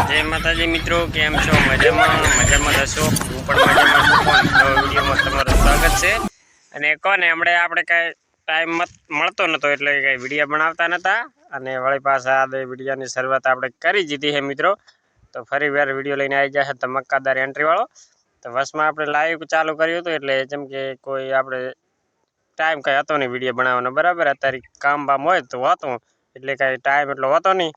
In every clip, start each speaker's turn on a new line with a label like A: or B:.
A: जय माताजी मित्रों, केम छो? मजामां दसो। हूँ पण मजामां छुं। कोण नवा विडियोमां तमारुं स्वागत छे। अने कोने हमणे आपणे कांई टाइम मळतो नतो એટલે કાંઈ વિડિયો બનાવતા નતા અને વળી પાછા આ બે વિડિયોની શરૂઆત આપણે કરી દીધી છે મિત્રો। તો ફરી વાર વિડિયો લઈને આવી જશે ધમાકેદાર એન્ટ્રી વાળો। તો બસમાં આપણે લાઈવ ચાલુ કર્યું હતું એટલે જેમ કે કોઈ આપણે टाइम कांई हतो नहीं विडियो बनावવાનો बराबर। अत्यारे काम बाम होय तो होतो એટલે કાંઈ टाइम એટલો होतो नहीं।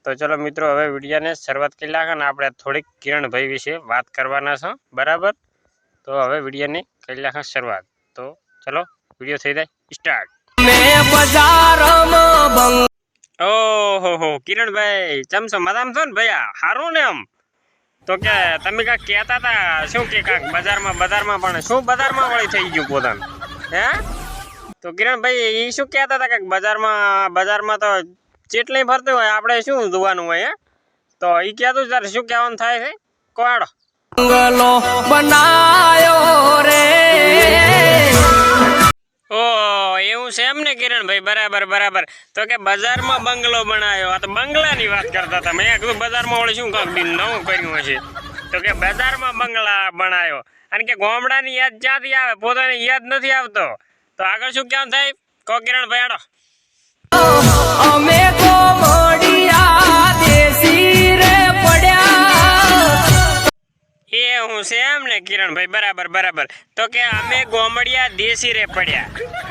A: तो चलो मित्रों हवे विडियो ने शरूआत कर नाखा ने आपणे थोड़ी किरण भाई विषे बात करवाना छे बराबर। तो हवे विडियो ने कर नाखा शरूआत। तो चलो विडियो थई जाय स्टार्ट। ओहो किरण भाई चम छो मजाम छो ने भैया? हारू ने एम तो क्या तमे का कहता था शू के का बाजार में पण शू बाजार में वળી થઈ ગયું પોતાન હે? तो किरण भाई ई शू कहता था કે बाजार में तो चेटले फरते होय आपणे शू જોવાનું હોય હે? तो ई कहतो तारे शू कहेवानुं थाय छे कोड बंगलो बनायो रे। ओ एवं छे एमने किरण भाई बराबर बराबर। तो के बाजार में बंगलो बनायो आ तो बंगला नी बात करता था। मैं कीधुं बाजार में वળી शू काक दिन नवुं कर्युं हशे। तो के बाजार में बंगला बनायो अने के गामडानी याद क्यांथी आवे पोतानी याद नथी आवतो। तो आगळ शू कहेवानुं थाय को किरण भाई आडो अमे गोमडिया देसी रे पड्या ए हूँ सेम ने किरण भाई बराबर बराबर। तो के अमे गोमडिया देसी रे पड्या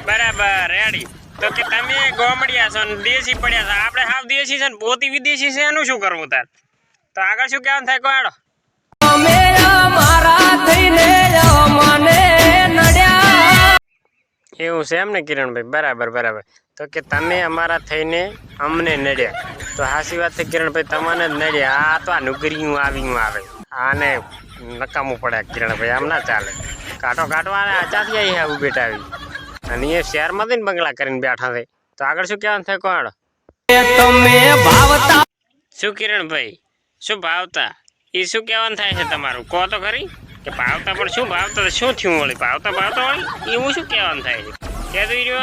A: बराबर रेडी। तो के तमे गोमडिया छो ने देसी पड्या छो आपणे हाव देसी छे ने पोती विदेशी छे एनुं शुं करवुं तार? तो आगळ शुं कहेवानुं थाय को आडो अमे मारा थईने अमने नड्या एवं छे एम ने किरण भाई बराबर बराबर। तो के तमे अमारा थईने अमने नड्या तो हासी वात छे किरण भाई तमने ज नड्या आ तो आ नुगरियुं आवीयुं आवे आने नकामું પડે किरण भाई आम ना चाले। काटो काटो आने आचाथी आई है बेटा आवी अने ये शहर में थईने बंगला करीने बैठा छे। तो आगळ शुं कहेवानुं थाय कोण तमे भावता शुं किरण भाई शुं भावता ई शुं कहेवानुं थाय छे तमारुं को तो खरी के भावता पण शुं भावता शुं थयुं वળી भावता भावता वળી એવું શું કહેવાનું થાય છે કે તો ઈરો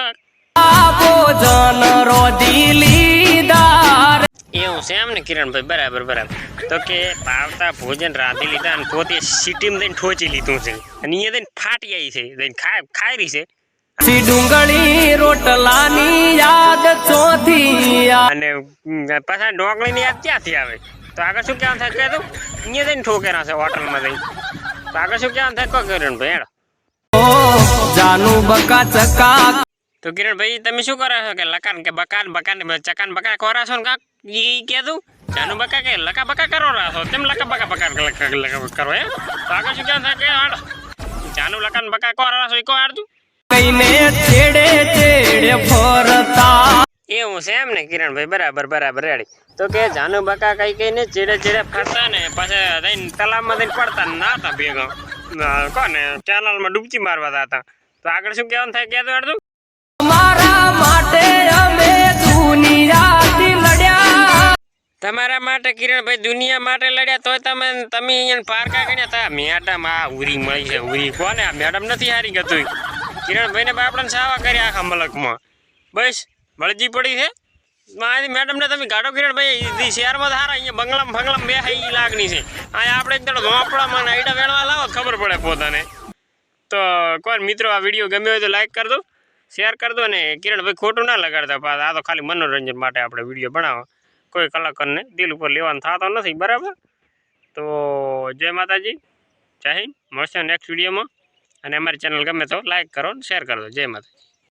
A: ભોજન રોધી લીધા એવું છે એમ ને કિરણ ભાઈ બરાબર બરાબર। તો કે ભાવતા ભોજન રાંધી લીધા અને પોતે સિટીમાં દઈને ઠોચી લીધું છે અને અહીંયા દઈને ફાટી આવી છે દઈને ખાઈ રહી છે ડુંગળી રોટલાની યાદ ચોથી અને પાછા ઢોકળીની યાદ ક્યાંથી આવે? તો આગળ શું કહેવાનું થાય કે તું અહીંયા દઈને ઠોકેરા છે હોટલમાં દઈને। तो आगे शू क्या था किरण भाई जानू बका चका। तो किरण भाई तमे शू करो छो के लकान के बकान बकान चकान बका कोरा छो का ई के तू जानू बका के लका बका करो रहा छो तेम लका बका बका करो है? तो आगे शू क्या था के आड़ जानू लकान बका कोरा छो को आड़ तू कईने छेड़े छेड़े फरता एवं छे एम ने किरण भाई बराबर बराबर रेडी। तो के जानू बका कई कईने छेड़े छेड़े फरता ने पाछे दईन तलाव में दईन पड़ता नाता भेगा कोने कैनाल में डूबकी मारवा जाता। तो आगळ शुं कहेवानुं थाय के तो अडधुं तमारा माटे अमे दुनियाथी लड्या तमारा माटे किरण भाई दुनिया माटे लड्या तोय तमे अहींया पारका गण्या ता मैडम आ उरी मळी छे उरी कोने आ मैडम नथी हारी गतुय किरण भाई ने बापड़ाने सावा कर्या आखा मलकमां बस मळजी पड़ी छे मारी मैडम ने तमे गाडो किरण भाई शहर में हारा अहींया बंगलाम फंगलाम बेहाई लागनी छे आ आपणे एक दड़ो झोपड़ामां ने आईडा वेणवा लावो खबर पड़े पोताने। तो कोण मित्रों आ विडियो गम्यो होय तो लाइक कर दो शेर कर दो ने किरण भाई खोटू ना लगाड़ता आ तो खाली मनोरंजन माटे आपणे विडियो बनावो कोई कलाकारने दिल पर लेवानुं थातो नथी बराबर। तो जय माताजी जय हिंद मळशे नेक्स्ट विडियो में अने अमारी चेनल गमे तो लाइक करो शेर कर दो। जय माताजी।